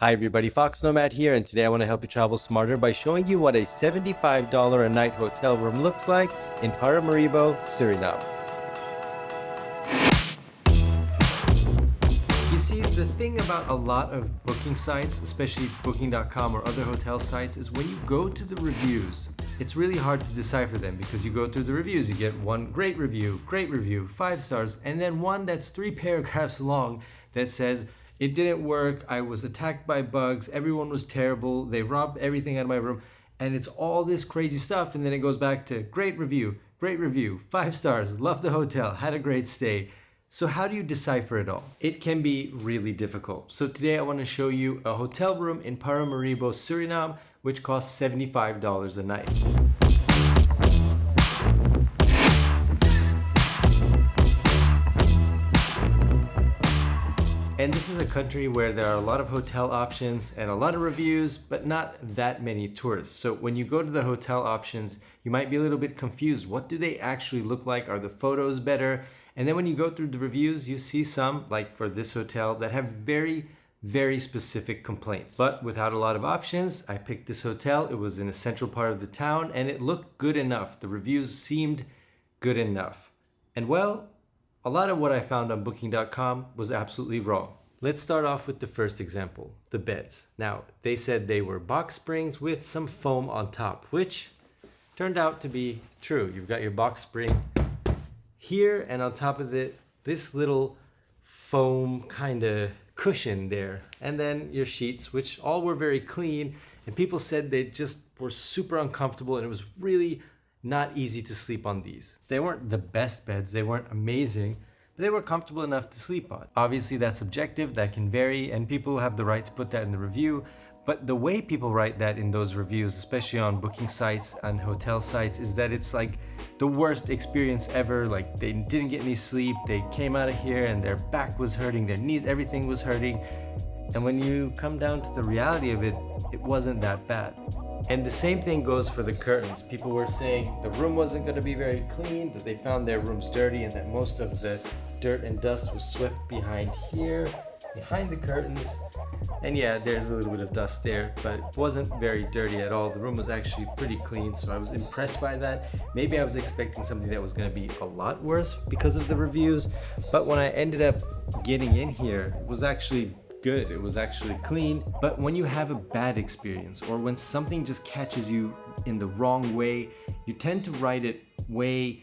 Hi everybody, foXnoMad here, and today I want to help you travel smarter by showing you what a $75 a night hotel room looks like in Paramaribo, Suriname. You see, the thing about a lot of booking sites, especially booking.com or other hotel sites, is when you go to the reviews, it's really hard to decipher them because you go through the reviews, you get one great review, 5 stars, and then one that's 3 paragraphs long that says, "It didn't work, I was attacked by bugs, everyone was terrible, they robbed everything out of my room," and it's all this crazy stuff, and then it goes back to great review, 5 stars, loved the hotel, had a great stay. So how do you decipher it all? It can be really difficult. So today I want to show you a hotel room in Paramaribo, Suriname, which costs $75 a night. And this is a country where there are a lot of hotel options and a lot of reviews, but not that many tourists. So when you go to the hotel options, you might be a little bit confused. What do they actually look like? Are the photos better? And then when you go through the reviews, you see some, like for this hotel, that have very specific complaints. But without a lot of options, I picked this hotel. It was in a central part of the town and it looked good enough. The reviews seemed good enough. And well, a lot of what I found on booking.com was absolutely wrong. Let's start off with the first example, the beds. Now, they said they were box springs with some foam on top, which turned out to be true. You've got your box spring here, and on top of it, this little foam kind of cushion there. And then your sheets, which all were very clean, and people said they just were super uncomfortable, and it was really not easy to sleep on these. They weren't the best beds, they weren't amazing, but they were comfortable enough to sleep on. Obviously that's subjective, that can vary, and people have the right to put that in the review, but the way people write that in those reviews, especially on booking sites and hotel sites, is that it's like the worst experience ever. Like they didn't get any sleep, they came out of here and their back was hurting, their knees, everything was hurting. And when you come down to the reality of it, it wasn't that bad. And the same thing goes for the curtains. People were saying the room wasn't going to be very clean, that they found their rooms dirty, and that most of the dirt and dust was swept behind here, behind the curtains. And yeah, there's a little bit of dust there, but it wasn't very dirty at all. The room was actually pretty clean, so I was impressed by that. Maybe I was expecting something that was going to be a lot worse because of the reviews, but when I ended up getting in here, it was actually good. It was actually clean. But when you have a bad experience, or when something just catches you in the wrong way, you tend to write it way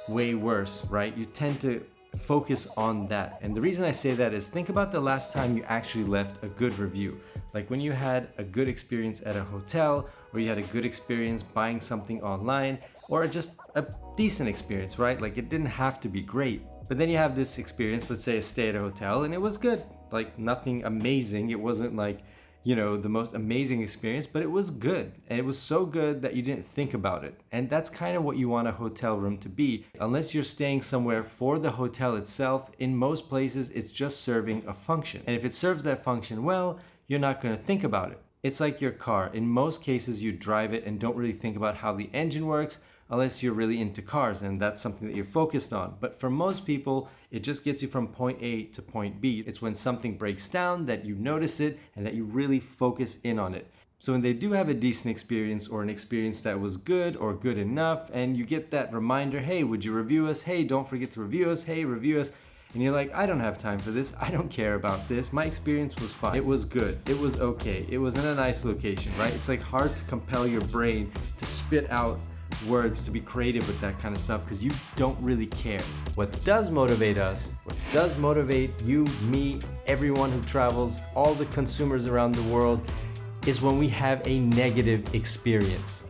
worse, right? You tend to focus on that. And the reason I say that is, think about the last time you actually left a good review. Like when you had a good experience at a hotel, or you had a good experience buying something online, or just a decent experience, right? Like it didn't have to be great. But then you have this experience, let's say a stay at a hotel, and it was good. Like nothing amazing. It wasn't like, you know, the most amazing experience, but it was good. And it was so good that you didn't think about it. And that's kind of what you want a hotel room to be. Unless you're staying somewhere for the hotel itself, in most places, it's just serving a function. And if it serves that function well, you're not going to think about it. It's like your car. In most cases, you drive it and don't really think about how the engine works, unless you're really into cars and that's something that you're focused on. But for most people, it just gets you from point A to point B. It's when something breaks down that you notice it and that you really focus in on it. So when they do have a decent experience, or an experience that was good or good enough, and you get that reminder, hey, would you review us? Hey, don't forget to review us. Hey, review us. And you're like, I don't have time for this. I don't care about this. My experience was fine. It was good. It was okay. It was in a nice location, right? It's like hard to compel your brain to spit out words, to be creative with that kind of stuff, because you don't really care. What does motivate us, what does motivate you, me, everyone who travels, all the consumers around the world, is when we have a negative experience.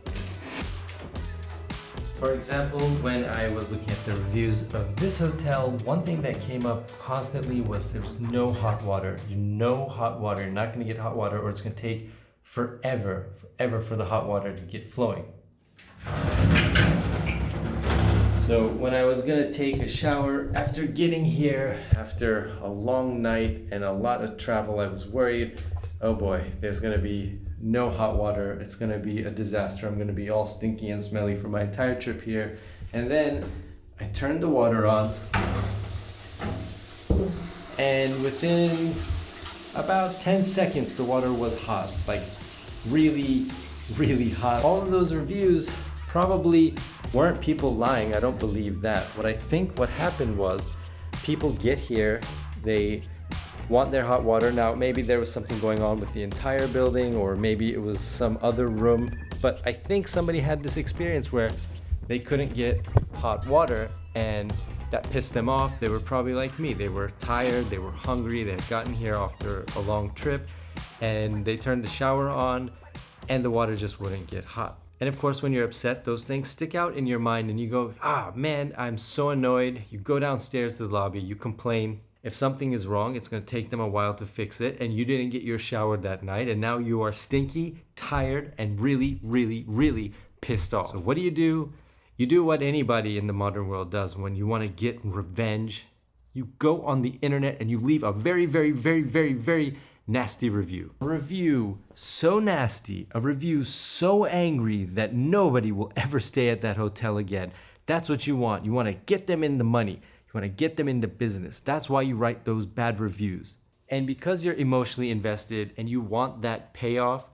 For example, when I was looking at the reviews of this hotel, one thing that came up constantly was there's no hot water. You know hot water, you're not going to get hot water, or it's going to take forever for the hot water to get flowing. So when I was gonna take a shower after getting here, after a long night and a lot of travel, I was worried, oh boy, there's gonna be no hot water. It's gonna be a disaster. I'm gonna be all stinky and smelly for my entire trip here. And then I turned the water on, and within about 10 seconds the water was hot, like really, really hot. All of those reviews probably weren't people lying. I don't believe that. What happened was people get here, they want their hot water. Now, maybe there was something going on with the entire building, or maybe it was some other room, but I think somebody had this experience where they couldn't get hot water and that pissed them off. They were probably like me. They were tired, they were hungry, they had gotten here after a long trip, and they turned the shower on and the water just wouldn't get hot. And of course, when you're upset, those things stick out in your mind and you go, ah, man, I'm so annoyed. You go downstairs to the lobby, you complain. If something is wrong, it's gonna take them a while to fix it, and you didn't get your shower that night, and now you are stinky, tired, and really, really, really pissed off. So what do? You do what anybody in the modern world does when you wanna get revenge. You go on the internet and you leave a very, very, very, very, very nasty review. A review so nasty, a review so angry that nobody will ever stay at that hotel again. That's what you want. You wanna get them in the money. You want to get them into business. That's why you write those bad reviews. And because you're emotionally invested and you want that payoff,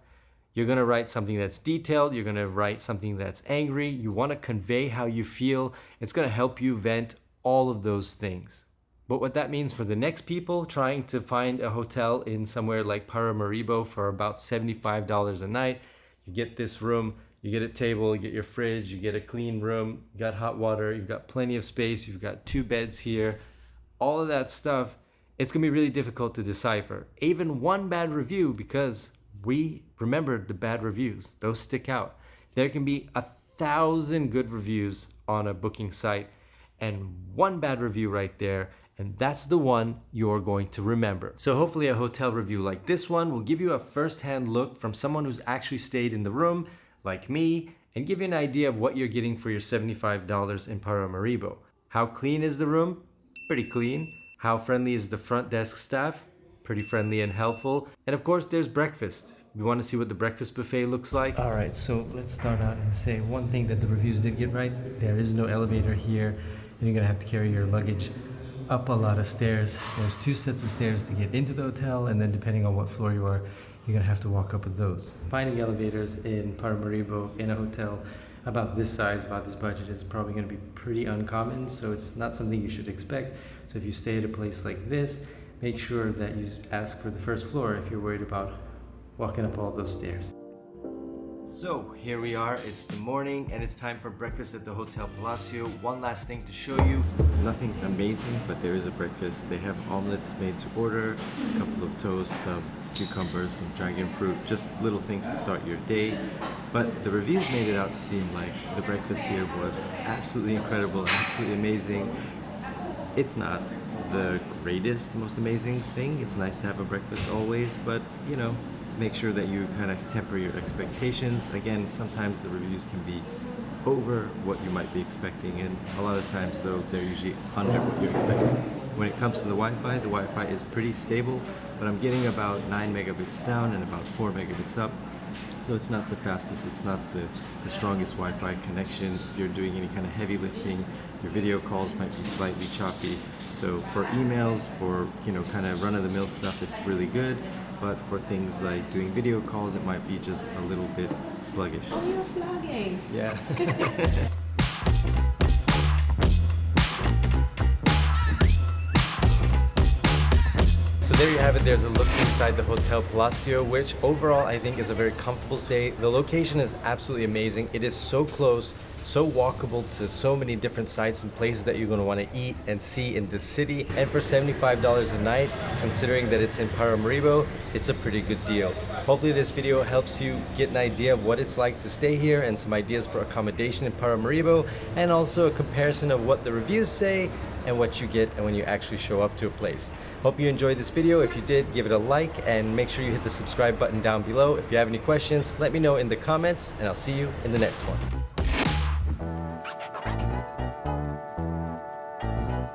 you're going to write something that's detailed. You're going to write something that's angry. You want to convey how you feel. It's going to help you vent all of those things. But what that means for the next people trying to find a hotel in somewhere like Paramaribo for about $75 a night, you get this room, you get a table, you get your fridge, you get a clean room, you got hot water, you've got plenty of space, you've got 2 beds here, all of that stuff, it's gonna be really difficult to decipher. Even one bad review, because we remember the bad reviews, those stick out. There can be 1,000 good reviews on a booking site and one bad review right there, and that's the one you're going to remember. So hopefully a hotel review like this one will give you a first-hand look from someone who's actually stayed in the room, like me, and give you an idea of what you're getting for your $75 in Paramaribo. How clean is the room? Pretty clean. How friendly is the front desk staff? Pretty friendly and helpful. And of course, there's breakfast. We want to see what the breakfast buffet looks like. All right, so let's start out and say one thing that the reviews did get right. There is no elevator here, and you're gonna have to carry your luggage up a lot of stairs. There's 2 sets of stairs to get into the hotel, and then depending on what floor you are, you're gonna have to walk up with those. Finding elevators in Paramaribo in a hotel about this size, about this budget, is probably gonna be pretty uncommon, so it's not something you should expect. So if you stay at a place like this, make sure that you ask for the first floor if you're worried about walking up all those stairs. So here we are, it's the morning and it's time for breakfast at the Hotel Palacio. One last thing to show you. Nothing amazing, but there is a breakfast. They have omelets made to order, a couple of toasts, some cucumbers, some dragon fruit, just little things to start your day. But the reviews made it out to seem like the breakfast here was absolutely incredible, absolutely amazing. It's not the greatest, most amazing thing. It's nice to have a breakfast always, but you know, make sure that you kind of temper your expectations. Again, sometimes the reviews can be over what you might be expecting, and a lot of times though they're usually under what you're expecting. When it comes to the Wi-Fi is pretty stable, but I'm getting about 9 megabits down and about 4 megabits up. So it's not the fastest, it's not the strongest Wi-Fi connection. If you're doing any kind of heavy lifting, your video calls might be slightly choppy. So for emails, for kind of run-of-the-mill stuff, it's really good. But for things like doing video calls, it might be just a little bit sluggish. Oh, you're vlogging. Yeah. So there you have it. There's a look inside the Hotel Palacio, which overall I think is a very comfortable stay. The location is absolutely amazing. It is so close, so walkable to so many different sites and places that you're going to want to eat and see in this city. And for $75 a night, considering that it's in Paramaribo, it's a pretty good deal. Hopefully this video helps you get an idea of what it's like to stay here and some ideas for accommodation in Paramaribo, and also a comparison of what the reviews say and what you get and when you actually show up to a place. Hope you enjoyed this video. If you did, give it a like and make sure you hit the subscribe button down below. If you have any questions, let me know in the comments, and I'll see you in the next one.